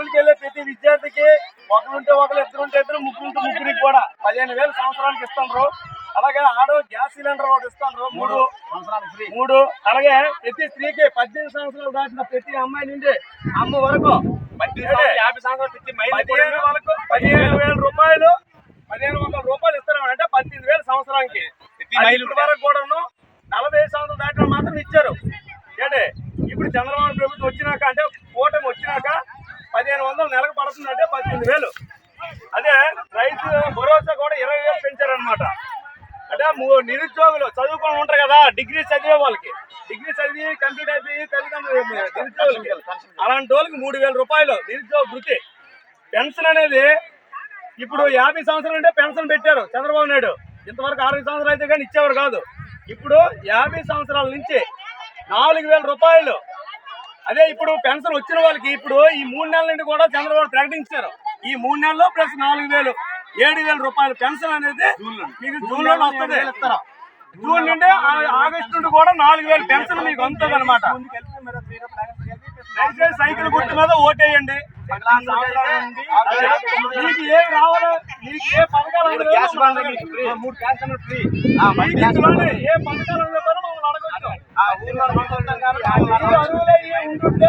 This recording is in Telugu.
స్కూల్కి వెళ్ళే ప్రతి విద్యార్థికి ఒకరుంటే ఒకరు, ఇద్దరుంటే ఇద్దరు, ముగ్గురుంటే ముగ్గురికి కూడా 15,000 సంవత్సరానికి ఇస్తున్నారు. అలాగే ఆడో గ్యాస్ సిలిండర్ ఒకటి ఇస్తున్నారు, మూడు. అలాగే ప్రతి స్త్రీకి 18 సంవత్సరాలు దాటిన ప్రతి అమ్మాయి నుండి అమ్మ వరకు 50 సంవత్సరాలు 15,000 రూపాయలు, 1,500 రూపాయలు ఇస్తున్నాం. అంటే 18,000 సంవత్సరానికి. ఇప్పటి వరకు కూడాను 45 సంవత్సరాలు దాటిన మాత్రం ఇచ్చారు. ఏంటి ఇప్పుడు చంద్రబాబు ప్రభుత్వం వచ్చినాక, అంటే కూటమి వచ్చినాక 1,500 నెలకు పడుతుంది, అంటే 18,000. అదే రైతు భరోసా కూడా 20,000 పెంచారనమాట. అంటే నిరుద్యోగులు చదువుకొని ఉంటారు కదా, డిగ్రీ చదివే వాళ్ళకి, డిగ్రీ చదివి కంప్లీట్ అయిపోయి నిరుద్యోగులకి, అలాంటి వాళ్ళకి 3,000 రూపాయలు నిరుద్యోగ వృత్తి. పెన్షన్ అనేది ఇప్పుడు 50 సంవత్సరాలు అంటే పెన్షన్ పెట్టారు చంద్రబాబు నాయుడు. ఇంతవరకు 60 సంవత్సరాలు అయితే కానీ ఇచ్చేవారు కాదు. ఇప్పుడు 50 సంవత్సరాల నుంచి 4,000 రూపాయలు. అదే ఇప్పుడు పెన్షన్ వచ్చిన వాళ్ళకి ఇప్పుడు ఈ 3 నెలల నుండి కూడా చంద్రబాబు ప్రకటించారు. ఈ 3 నెలల్లో ప్లస్ 4,000, 7,000 రూపాయలు పెన్షన్ అనేది మీకు జూన్ లో వస్తుంది. జూన్ నుండి ఆగస్టు నుండి కూడా 4,000 పెన్షన్ మీకు అందుతుంది అనమాట. దయచేసి సైకిల్ గుర్తు మీద ఓటేయండి. మీకు ఏమి రావాలో, మీకు ఏ పథకాలు ఏ పథకాలు అందుతారో మమ్మల్ని అడగచ్చు. అర్హులయ్యి ఉంటుంటే